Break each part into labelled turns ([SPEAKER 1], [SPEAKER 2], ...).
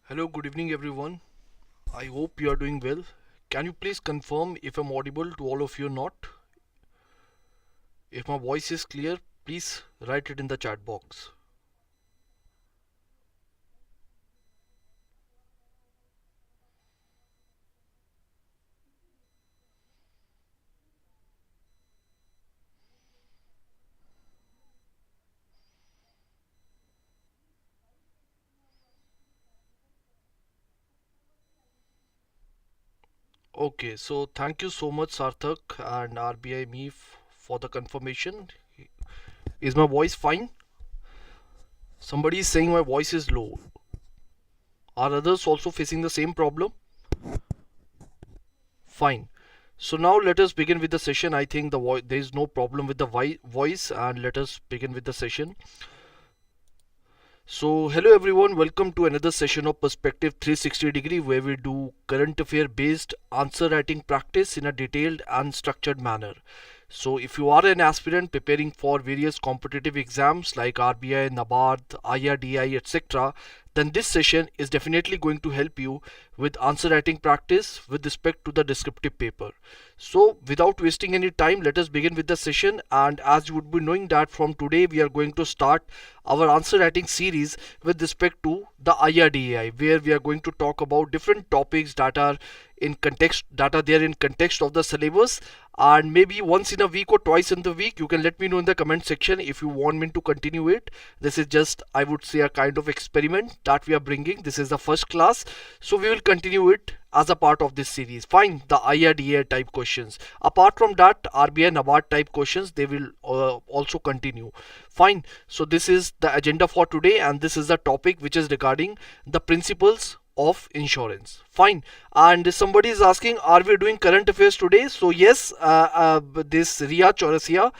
[SPEAKER 1] Hello, good evening everyone. I hope you are doing well. Can you please confirm if I'm audible to all of you or not? If my voice is clear, please write it in the chat box. Okay, so thank you so much Sarthak and RBI me for the confirmation. Is my voice fine? Somebody is saying my voice is low. Are others also facing the same problem? Fine. So now let us begin with the session. I think there is no problem with the voice, and let us begin with the session. So hello everyone, welcome to another session of Perspective 360 degree, where we do current affair based answer writing practice in a detailed and structured manner. So if you are an aspirant preparing for various competitive exams like RBI, NABARD, IRDAI, etc., then this session is definitely going to help you with answer writing practice with respect to the descriptive paper. So without wasting any time, let us begin with the session. And as you would be knowing that from today we are going to start our answer writing series with respect to the IRDAI, where we are going to talk about different topics that are there in context of the syllabus, and maybe once in a week or twice in the week you can let me know in the comment section if you want me to continue it. This is just, I would say, a kind of experiment that we are bringing. This is the first class, so we will continue it as a part of this series. Fine, the IRDA type questions. Apart from that, RBI NABARD type questions, they will also continue. Fine, so this is the agenda for today, and this is the topic which is regarding the principles of insurance. Fine. And somebody is asking, are we doing current affairs today? So yes, this Ria Chaurasia,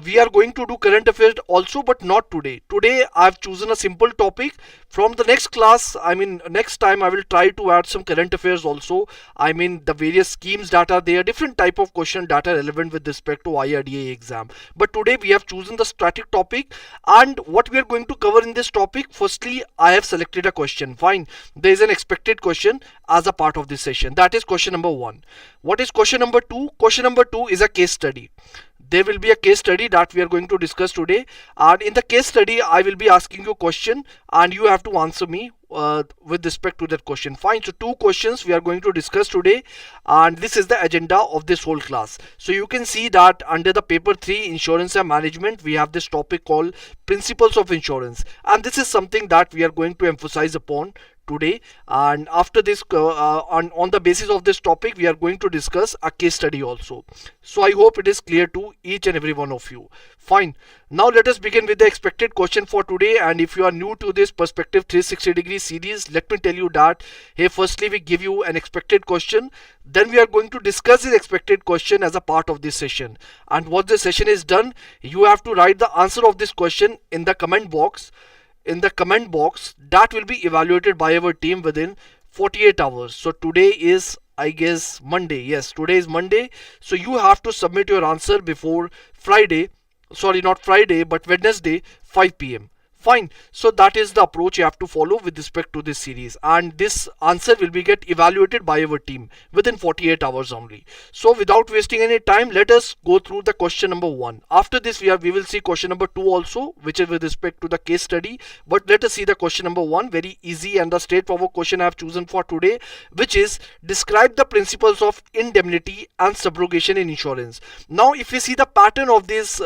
[SPEAKER 1] we are going to do current affairs also, but not today. Today I've chosen a simple topic. From the next class, I mean next time, I will try to add some current affairs also. I mean the various schemes that are there, different type of question that are relevant with respect to IRDA exam. But today we have chosen the static topic, and what we are going to cover in this topic, firstly I have selected a question. Fine, there is an expected question as a part of this session. That is question number 1. What is question number 2? Question number 2 is a case study. There will be a case study that we are going to discuss today, and in the case study I will be asking you a question and you have to answer me with respect to that question. Fine, so 2 questions we are going to discuss today, and this is the agenda of this whole class. So you can see that under the paper 3 insurance and management, we have this topic called principles of insurance, and this is something that we are going to emphasize upon today. And after this, on the basis of this topic, we are going to discuss a case study also. So I hope it is clear to each and every one of you. Fine, now let us begin with the expected question for today. And if you are new to this Perspective 360 degree series, let me tell you that, hey, firstly we give you an expected question, then we are going to discuss this expected question as a part of this session. And once the session is done, you have to write the answer of this question in the comment box. That will be evaluated by our team within 48 hours. So today is, I guess, Monday. Yes, today is Monday. So you have to submit your answer before Friday. Sorry, not Friday, but Wednesday, 5 p.m. Fine, so that is the approach you have to follow with respect to this series, and this answer will be get evaluated by our team within 48 hours only. So without wasting any time, let us go through the question number 1. After this we will see question number 2 also, which is with respect to the case study. But let us see the question number 1, very easy and the straightforward question I have chosen for today, which is describe the principles of indemnity and subrogation in insurance. Now if you see the pattern of this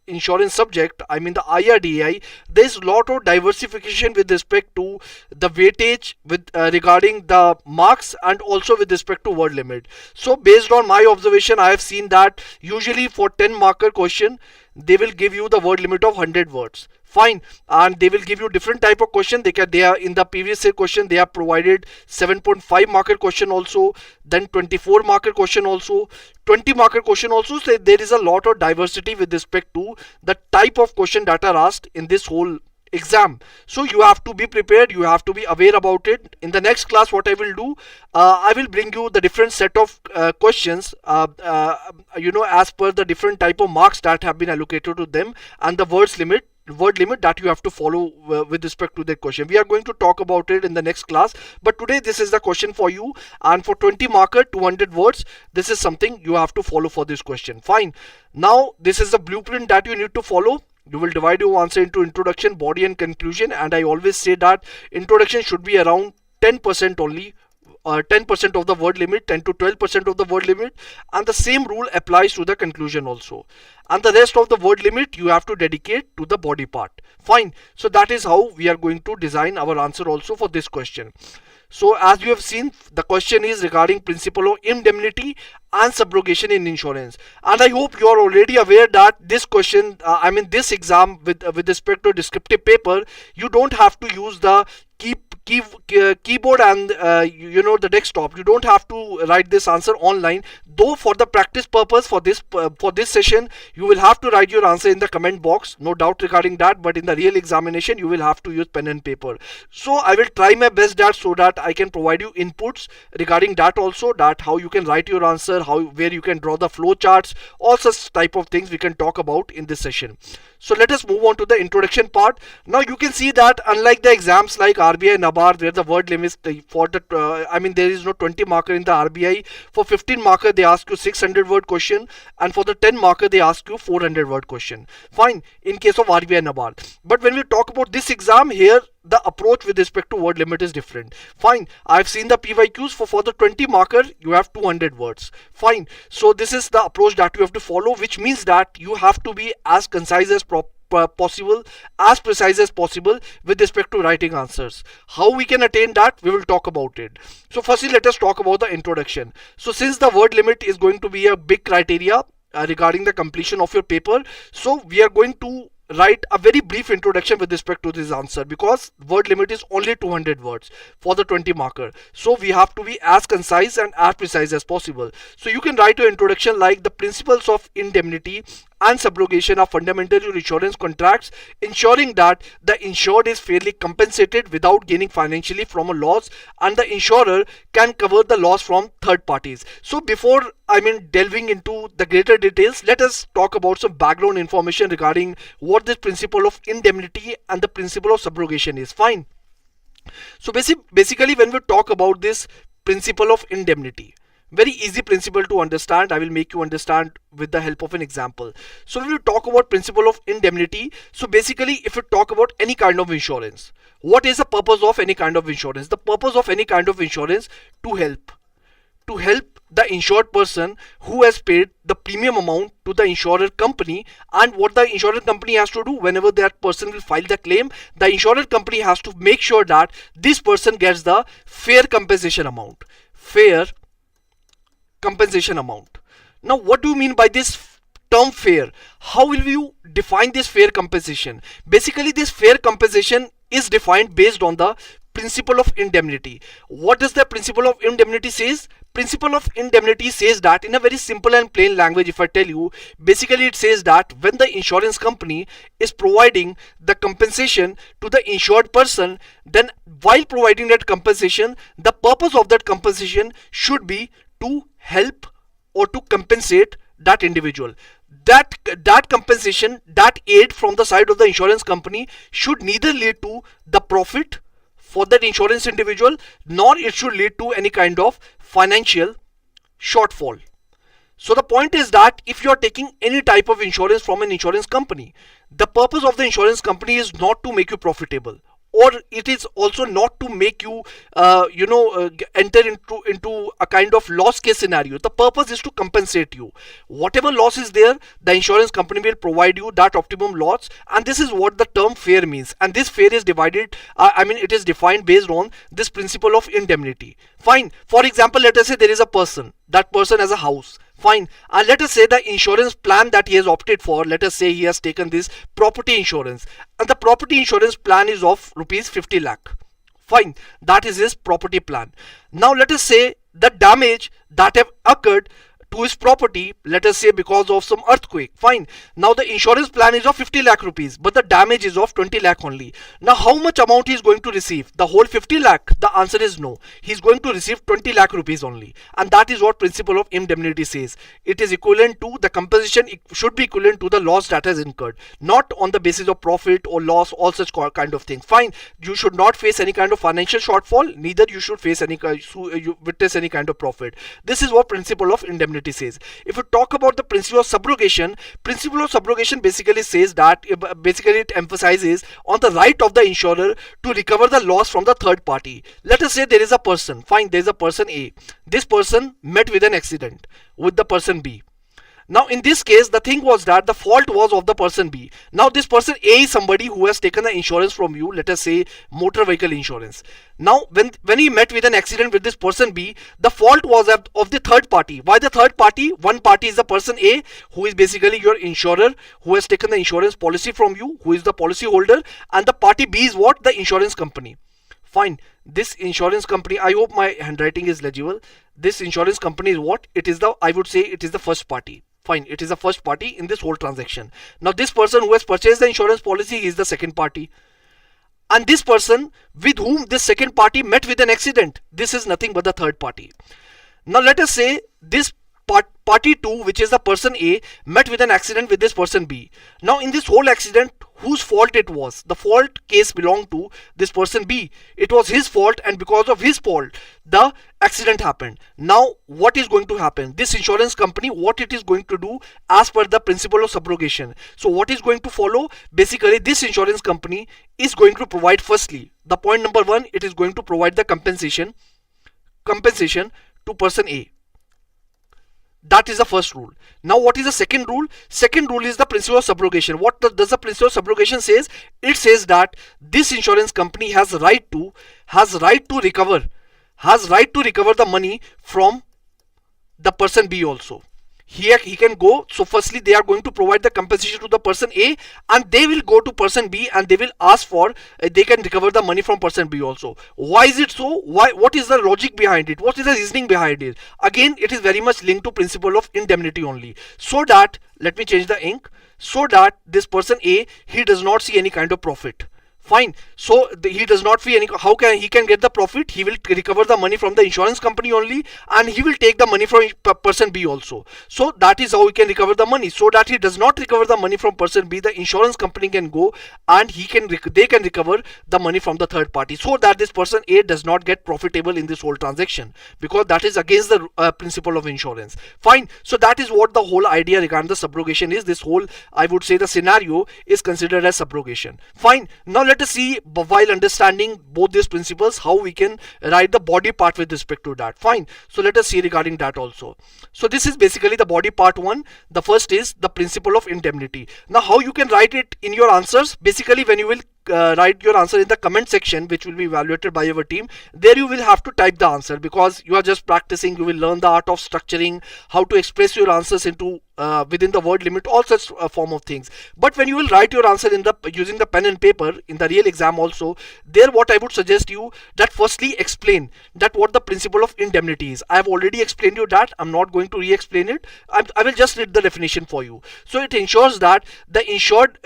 [SPEAKER 1] insurance subject, I mean the IRDAI, there is lot of diversification with respect to the weightage with regarding the marks, and also with respect to word limit. So based on my observation, I have seen that usually for 10 marker question they will give you the word limit of 100 words. Fine, and they will give you different type of question. They are in the previous year question, they have provided 7.5 marker question also, then 24 marker question also, 20 marker question also. So there is a lot of diversity with respect to the type of question that are asked in this whole exam. So you have to be prepared, you have to be aware about it. In the next class, what I will do, I will bring you the different set of questions, as per the different type of marks that have been allocated to them, and the words limit word limit that you have to follow with respect to that question. We are going to talk about it in the next class, but today this is the question for you, and for 20 marker 200 words, this is something you have to follow for this question. Fine. Now this is the blueprint that you need to follow. You will divide your answer into introduction, body and conclusion, and I always say that introduction should be around 10% only, 10% of the word limit, 10 to 12% of the word limit, and the same rule applies to the conclusion also. And the rest of the word limit you have to dedicate to the body part. Fine. So that is how we are going to design our answer also for this question. So as you have seen, the question is regarding principle of indemnity and subrogation in insurance, and I hope you are already aware that this question, this exam with respect to descriptive paper, you don't have to use the keyboard and the desktop. You don't have to write this answer online, though for the practice purpose for this session you will have to write your answer in the comment box, no doubt regarding that, but in the real examination you will have to use pen and paper. So I will try my best that so that I can provide you inputs regarding that also, that how you can write your answer, where you can draw the flow charts, all such type of things we can talk about in this session. So let us move on to the introduction part. Now you can see that unlike the exams like RBI, NABARD, where the word limit for the there is no 20 marker in the RBI. For 15 marker they ask you 600 word question, and for the 10 marker they ask you 400 word question. Fine, in case of RBI, NABARD. But when we talk about this exam here, the approach with respect to word limit is different. Fine, I've seen the PYQs for the 20 marker you have 200 words. Fine, so this is the approach that you have to follow, which means that you have to be as concise as possible, as precise as possible with respect to writing answers. How we can attain that, we will talk about it. So firstly, let us talk about the introduction. So since the word limit is going to be a big criteria regarding the completion of your paper, so we are going to write a very brief introduction with respect to this answer, because word limit is only 200 words for the 20 marker. So we have to be as concise and as precise as possible. So you can write your introduction like: the principles of indemnity and subrogation are fundamental to insurance contracts, ensuring that the insured is fairly compensated without gaining financially from a loss, and the insurer can cover the loss from third parties. So before delving into the greater details, let us talk about some background information regarding what this principle of indemnity and the principle of subrogation is. Fine. So basically when we talk about this principle of indemnity, very easy principle to understand. I will make you understand with the help of an example. So when we talk about principle of indemnity, so basically if you talk about any kind of insurance, what is the purpose of any kind of insurance? The purpose of any kind of insurance to help the insured person who has paid the premium amount to the insurer company. And what the insurer company has to do, whenever that person will file the claim, the insurer company has to make sure that this person gets the fair compensation amount. Now what do you mean by this term fair? How will you define this fair compensation? Basically this fair compensation is defined based on the principle of indemnity. What does the principle of indemnity says? Principle of indemnity says that, in a very simple and plain language, if I tell you, basically it says that when the insurance company is providing the compensation to the insured person, then while providing that compensation, the purpose of that compensation should be to help or to compensate that individual. That compensation, that aid from the side of the insurance company should neither lead to the profit for that insurance individual, nor it should lead to any kind of financial shortfall. So the point is that if you are taking any type of insurance from an insurance company, the purpose of the insurance company is not to make you profitable, or it is also not to make you enter into a kind of loss case scenario. The purpose is to compensate you. Whatever loss is there, the insurance company will provide you that optimum loss, and this is what the term fair means. And this fair is divided, it is defined based on this principle of indemnity. Fine. For example, let us say there is a person. That person has a house. Fine. And let us say the insurance plan that he has opted for, let us say he has taken this property insurance, and the property insurance plan is of rupees 50 lakh. Fine. That is his property plan. Now let us say the damage that have occurred to his property, let us say because of some earthquake. Fine. Now the insurance plan is of 50 lakh rupees, but the damage is of 20 lakh only. Now how much amount he is going to receive? The whole 50 lakh? The answer is no. He is going to receive 20 lakh rupees only. And that is what principle of indemnity says. It is equivalent to the compensation, it should be equivalent to the loss that has incurred, not on the basis of profit or loss, all such kind of things. Fine. You should not face any kind of financial shortfall, neither you should face any you witness any kind of profit. This is what principle of indemnity says. If you talk about the principle of subrogation, basically says that basically it emphasizes on the right of the insurer to recover the loss from the third party. Let us say there is a person, fine, there is a person A. This person met with an accident with the person B. Now in this case, the thing was that the fault was of the person B. Now this person A is somebody who has taken the insurance from you, let us say motor vehicle insurance. Now when he met with an accident with this person B, the fault was of the third party. Why the third party? One party is the person A, who is basically your insurer, who has taken the insurance policy from you, who is the policy holder, and the party B is what? The insurance company. Fine. This insurance company, I hope my handwriting is legible. This insurance company is what? It is the, I would say it is the first party. Fine, it is the first party in this whole transaction. Now this person who has purchased the insurance policy is the second party. And this person with whom this second party met with an accident, this is nothing but the third party. Now let us say this party 2, which is the person A, met with an accident with this person B. Now in this whole accident, whose fault it was? The fault case belonged to this person B. It was his fault, and because of his fault, the accident happened. Now what is going to happen? This insurance company, what it is going to do as per the principle of subrogation. So what is going to follow? Basically this insurance company is going to provide, firstly, the point number 1, it is going to provide the compensation to person A. That is the first rule. Now what is the second rule? Second rule is the principle of subrogation. What does the principle of subrogation says? It says that this insurance company has right to recover the money from the person B also. Here he can go. So firstly they are going to provide the compensation to the person A, and they will go to person B and they will ask for they can recover the money from person B also. Why is it so? What is the logic behind it? What is the reasoning behind it? Again, it is very much linked to principle of indemnity only, so that, let me change the ink, so that this person A, he does not see any kind of profit. Fine. So he does not feel any. How can he can get the profit? He will recover the money from the insurance company only, and he will take the money from person B also. So that is how he can recover the money. So that he does not recover the money from person B, the insurance company can go and they can recover the money from the third party, so that this person A does not get profitable in this whole transaction, because that is against the principle of insurance. Fine. So that is what the whole idea regarding the subrogation is. This whole, I would say, the scenario is considered as subrogation. Fine. Now let us see, while understanding both these principles, how we can write the body part with respect to that. Fine. So let us see regarding that also. So this is basically the body part 1. The first is the principle of indemnity. Now how you can write it in your answers? Basically when you will write your answer in the comment section, which will be evaluated by our team, there you will have to type the answer, because you are just practicing. You will learn the art of structuring, how to express your answers into within the word limit, all such form of things. But when you will write your answer in the using the pen and paper in the real exam also, there what I would suggest you, that firstly explain that what the principle of indemnity is. I have already explained you that. I'm not going to re-explain it. I will just read the definition for you. So it ensures that the insured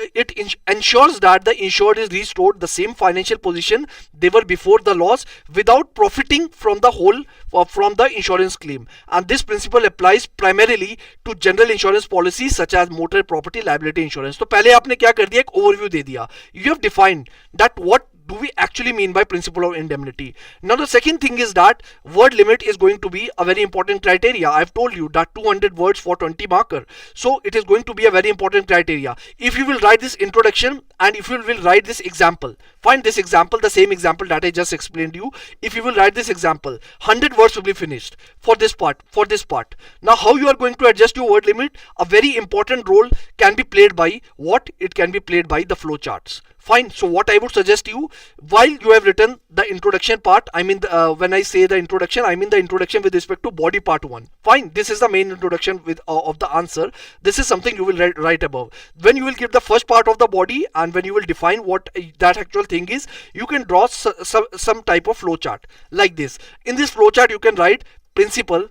[SPEAKER 1] is restored the same financial position they were before the loss, without profiting from the whole from the insurance claim. And this principle applies primarily to general insurance policies such as motor property liability insurance. तो पहले आपने क्या कर दिया, एक overview दे दिया. You have defined that what do we actually mean by principle of indemnity. Now the second thing is that word limit is going to be a very important criteria. I've told you that 200 words for 20 marker. So it is going to be a very important criteria. If you will write this introduction and if you will write this example, find this example, the same example that I just explained to you. If you will write this example, 100 words will be finished for this part. Now how you are going to adjust your word limit? A very important role can be played by what? It can be played by the flow charts. Fine. So what I would suggest you, while you have written the introduction part, I mean when I say the introduction, I mean the introduction with respect to body part 1. Fine. This is the main introduction with of the answer. This is something you will write above. When you will give the first part of the body and when you will define what that actual thing is, you can draw some type of flow chart like this. In this flow chart you can write principle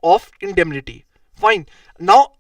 [SPEAKER 1] of indemnity. Fine. Now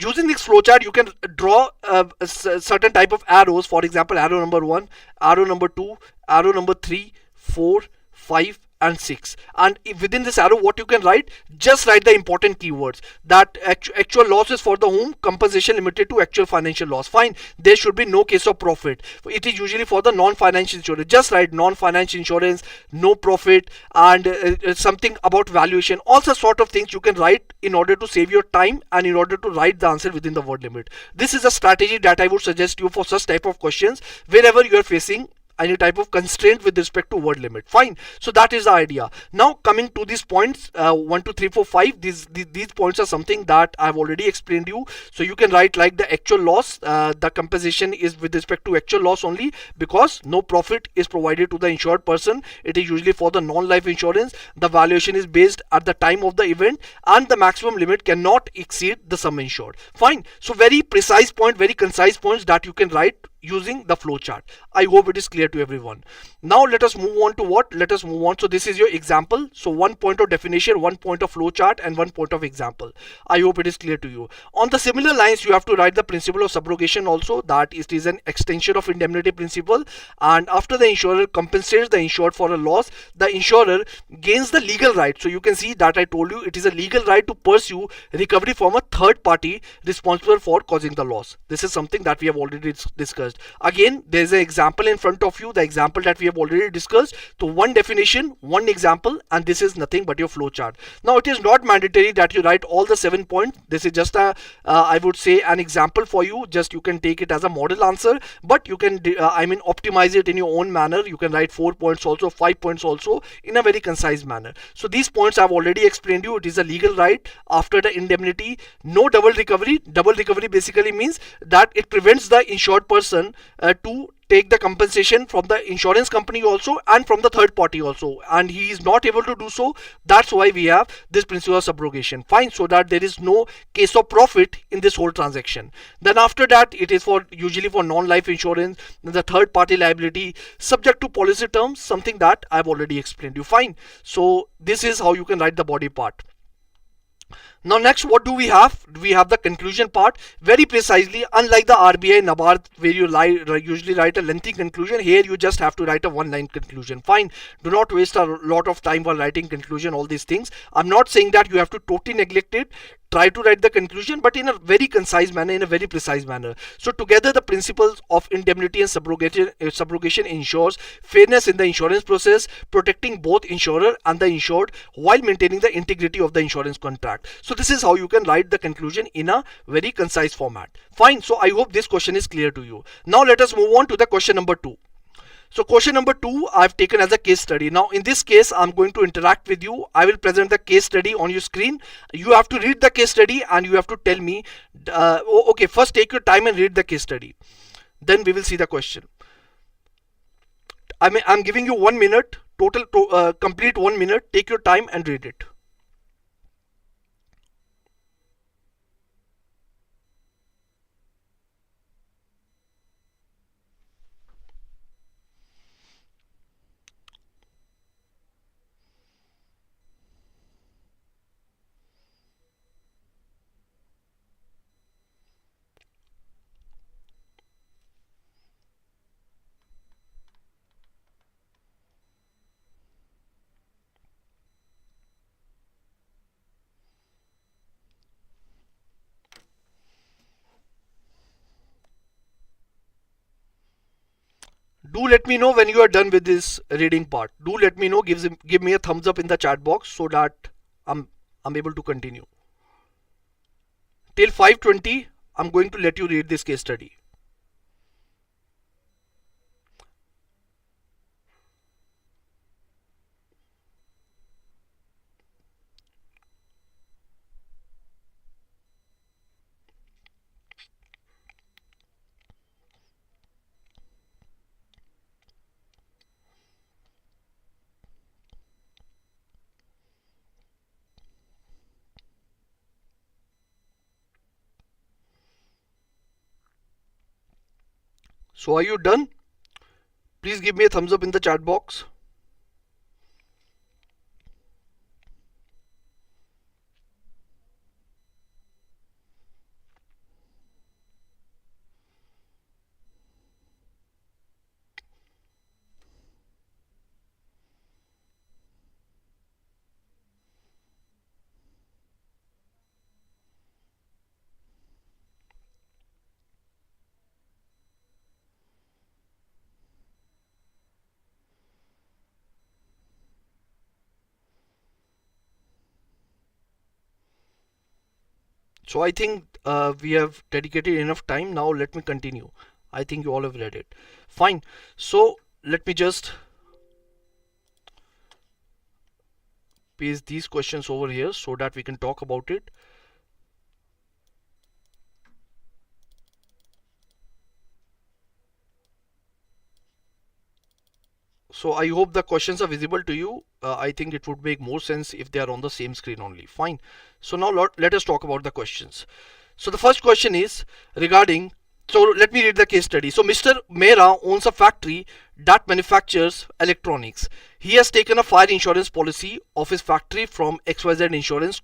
[SPEAKER 1] using this flowchart, you can draw a certain type of arrows. For example, arrow number 1, arrow number 2, arrow number 3, 4, 5 and 6. And within this arrow, what you can write, just write the important keywords, that actual losses for the whom, compensation limited to actual financial loss. Fine. There should be no case of profit. It is usually for the non-financial insurance. Just write non-financial insurance, no profit, and something about valuation. Also sort of things you can write in order to save your time and in order to write the answer within the word limit. This is a strategy that I would suggest you for such type of questions wherever you are facing any type of constraint with respect to word limit. Fine. So that is the idea. Now coming to these points, 1 2 3 4 5, these points are something that I've already explained you. So you can write like the actual loss, the compensation is with respect to actual loss only, because no profit is provided to the insured person. It is usually for the non-life insurance. The valuation is based at the time of the event, and the maximum limit cannot exceed the sum insured. Fine. So very precise point, very concise points that you can write using the flow chart. I hope it is clear to everyone. Now let us move on to what? Let us move on. So this is your example. So 1 point of definition, 1 point of flow chart, and 1 point of example. I hope it is clear to you. On the similar lines, you have to write the principle of subrogation also, that it is an extension of indemnity principle, and after the insurer compensates the insured for a loss, the insurer gains the legal right. So you can see that I told you it is a legal right to pursue recovery from a third party responsible for causing the loss. This is something that we have already discussed. Again, there is an example in front of you, the example that we have already discussed. So one definition, one example, and this is nothing but your flow chart. Now it is not mandatory that you write all the 7 points. This is just a I would say an example for you. Just you can take it as a model answer, but you can optimize it in your own manner. You can write 4 points also, 5 points also, in a very concise manner. So these points I've already explained you. It is a legal right after the indemnity. No double recovery. Double recovery basically means that it prevents the insured person to take the compensation from the insurance company also and from the third party also, and he is not able to do so. That's why we have this principle of subrogation. Fine. So that there is no case of profit in this whole transaction. Then after that, it is for usually for non-life insurance, the third party liability subject to policy terms, something that I've already explained you. Fine. So this is how you can write the body part. Now next, what do we have? We have the conclusion part. Very precisely, unlike the RBI NABARD where you usually write a lengthy conclusion, here you just have to write a one-line conclusion. Fine. Do not waste a lot of time while writing conclusion, all these things. I'm not saying that you have to totally neglect it. Try to write the conclusion, but in a very concise manner, in a very precise manner. So together, the principles of indemnity and subrogation ensures fairness in the insurance process, protecting both insurer and the insured while maintaining the integrity of the insurance contract. So this is how you can write the conclusion in a very concise format. Fine. So I hope this question is clear to you. Now let us move on to the question number 2. So question number 2 I've taken as a case study. Now in this case, I'm going to interact with you. I will present the case study on your screen. You have to read the case study and you have to tell me, okay, first take your time and read the case study. Then we will see the question. I'm giving you 1 minute, total complete 1 minute. Take your time and read it. Do let me know when you are done with this reading part. Do let me know. Give me a thumbs up in the chat box so that I'm able to continue. Till 5:20, I'm going to let you read this case study. So are you done? Please give me a thumbs up in the chat box. So I think we have dedicated enough time. Now let me continue. I think you all have read it. Fine. So let me just paste these questions over here so that we can talk about it. So I hope the questions are visible to you. I think it would make more sense if they are on the same screen only. Fine. So now let us talk about the questions. So the first question is regarding, so let me read the case study. So Mr. Mehra owns a factory that manufactures electronics. He has taken a fire insurance policy of his factory from XYZ Insurance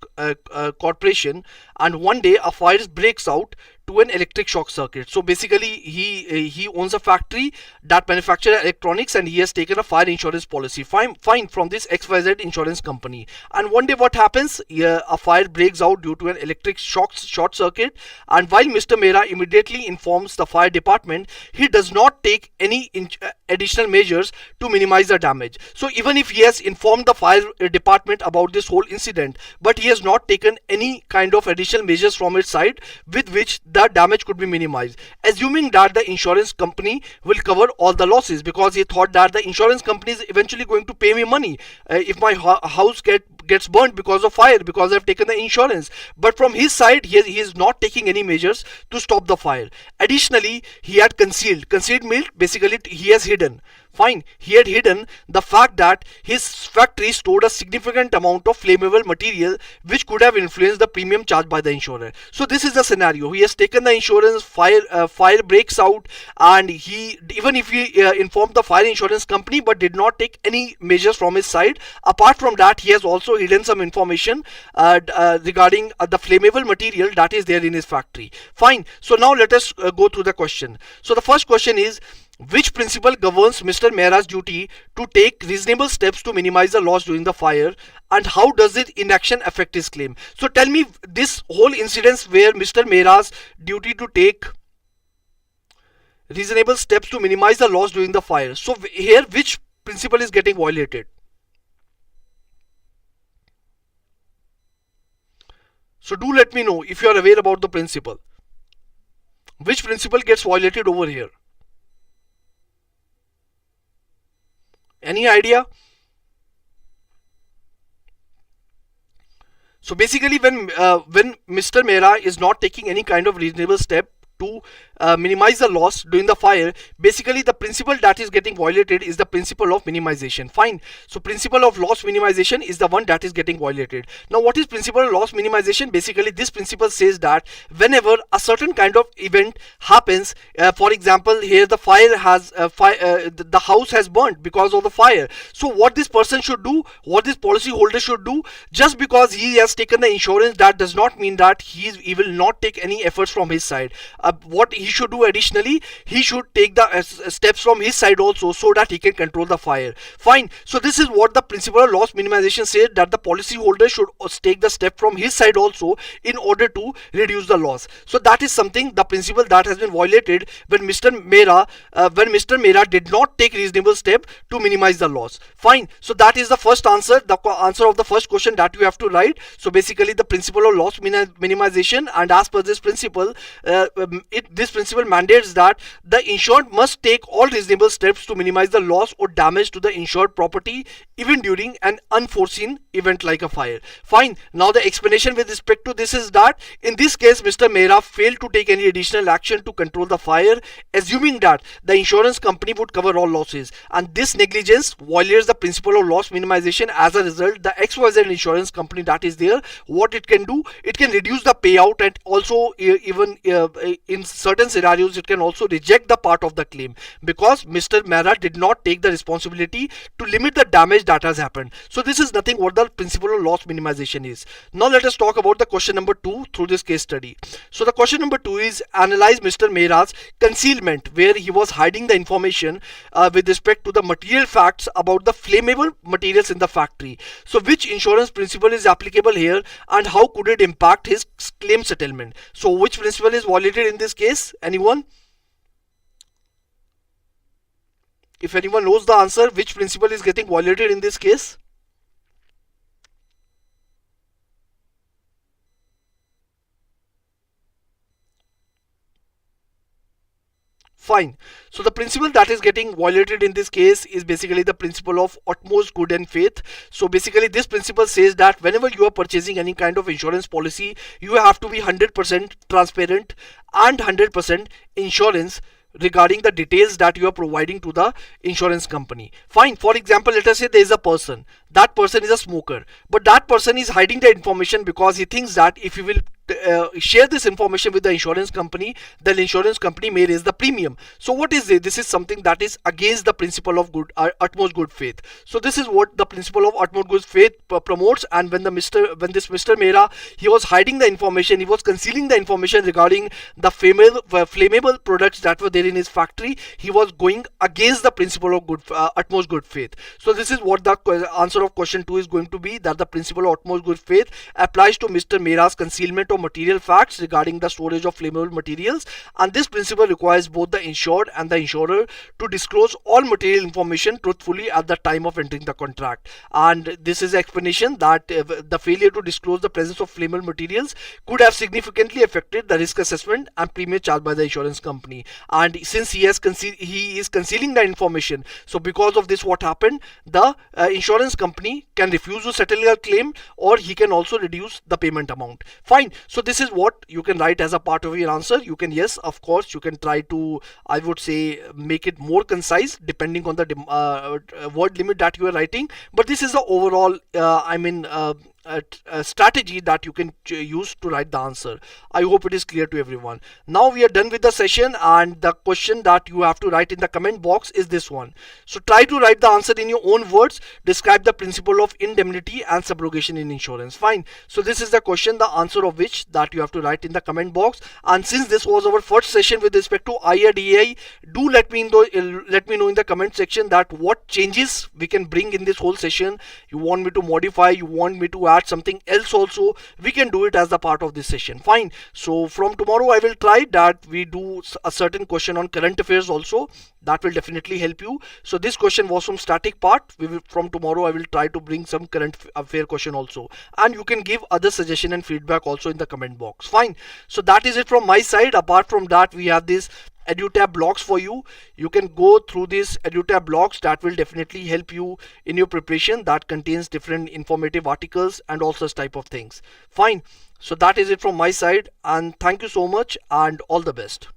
[SPEAKER 1] Corporation, and one day a fire breaks out to an electric shock circuit. So basically he owns a factory that manufactures electronics, and he has taken a fire insurance policy fine from this XYZ insurance company. And one day what happens? A fire breaks out due to an electric short circuit, and while Mr. Mehra immediately informs the fire department, he does not take any additional measures to minimize the damage. So even if he has informed the fire department about this whole incident, but he has not taken any kind of additional measures from his side with which the damage could be minimized, assuming that the insurance company will cover all the losses, because he thought that the insurance company is eventually going to pay me money if my house gets burnt because of fire, because I've taken the insurance. But from his side, he is not taking any measures to stop the fire. Additionally, he had concealed means basically he has hidden. Fine, he had hidden the fact that his factory stored a significant amount of flammable material which could have influenced the premium charged by the insurer. So this is the scenario. He has taken the insurance, fire breaks out, and he, even if he informed the fire insurance company but did not take any measures from his side. Apart from that, he has also hidden some information regarding the flammable material that is there in his factory. Fine. So now let us go through the question. So the first question is, which principle governs Mr. Mehra's duty to take reasonable steps to minimize the loss during the fire, and how does it inaction affect his claim? So tell me, this whole incident where Mr. Mehra's duty to take reasonable steps to minimize the loss during the fire. So here, which principle is getting violated? So do let me know if you are aware about the principle. Which principle gets violated over here? Any idea? So basically, when Mr. Mehra is not taking any kind of reasonable step to minimize the loss during the fire, basically the principle that is getting violated is the principle of minimization. Fine. So principle of loss minimization is the one that is getting violated. Now what is principle of loss minimization? Basically this principle says that whenever a certain kind of event happens, for example here the fire has the house has burnt because of the fire. So what this person should do, what this policy holder should do, just because he has taken the insurance, that does not mean that he will not take any efforts from his side. What he should do additionally, he should take the steps from his side also, so that he can control the fire. Fine. So this is what the principle of loss minimization says, that the policy holder should take the step from his side also in order to reduce the loss. So that is something, the principle that has been violated when Mr. Mehra did not take reasonable step to minimize the loss. Fine. So that is the first answer, the answer of the first question that you have to write. So basically the principle of loss minimization, and as per this principle, this principle mandates that the insured must take all reasonable steps to minimize the loss or damage to the insured property even during an unforeseen event like a fire. Fine. Now the explanation with respect to this is that in this case Mr. Mehra failed to take any additional action to control the fire, assuming that the insurance company would cover all losses, and this negligence violates the principle of loss minimization. As a result, the XYZ insurance company that is there, what it can do, it can reduce the payout, and also even in certain scenarios it can also reject the part of the claim, because Mr. Mehra did not take the responsibility to limit the damage that has happened. So this is nothing what the principle of loss minimization is. Now let us talk about the question number 2 through this case study. So the question number 2 is, analyze Mr. Mehra's concealment, where he was hiding the information with respect to the material facts about the flammable materials in the factory. So which insurance principle is applicable here, and how could it impact his claim settlement? So which principle is violated in this case? Anyone? If anyone knows the answer, which principle is getting violated in this case? Fine. So the principle that is getting violated in this case is basically the principle of utmost good and faith. So basically this principle says that whenever you are purchasing any kind of insurance policy, you have to be 100% transparent and 100% insurance regarding the details that you are providing to the insurance company. Fine. For example, let us say there is a person. That person is a smoker, but that person is hiding the information because he thinks that if he will share this information with the insurance company, then the insurance company may raise the premium. So what is it? This is something that is against the principle of good utmost good faith. So this is what the principle of utmost good faith promotes. And when this Mr. Mehra, he was hiding the information, he was concealing the information regarding the flammable products that were there in his factory, he was going against the principle of utmost good faith. So this is what the answer of question 2 is going to be, that the principle of utmost good faith applies to Mr. Mehra's concealment of material facts regarding the storage of flammable materials, and this principle requires both the insured and the insurer to disclose all material information truthfully at the time of entering the contract. And this is explanation that the failure to disclose the presence of flammable materials could have significantly affected the risk assessment and premium charged by the insurance company. And since he is concealing the information, so because of this, what happened, the insurance company can refuse to settle your claim, or he can also reduce the payment amount. Fine. So this is what you can write as a part of your answer. You can, yes, of course, you can try to, I would say, make it more concise depending on the word limit that you are writing. But this is the overall, strategy that you can use to write the answer. I hope it is clear to everyone. Now we are done with the session, and the question that you have to write in the comment box is this one. So try to write the answer in your own words. Describe the principle of indemnity and subrogation in insurance. Fine. So this is the question, the answer of which that you have to write in the comment box. And since this was our first session with respect to IRDAI, do let me know in the comment section that what changes we can bring in this whole session. You want me to modify, you want me to add something else also, we can do it as a part of this session. Fine. So from tomorrow I will try that we do a certain question on current affairs also. That will definitely help you. So this question was from static part. From tomorrow I will try to bring some current affair question also, and you can give other suggestion and feedback also in the comment box. Fine. So that is it from my side. Apart from that, we have this EduTap blocks for you. You can go through this EduTap blocks. That will definitely help you in your preparation. That contains different informative articles and all such type of things. Fine. So that is it from my side, and thank you so much and all the best.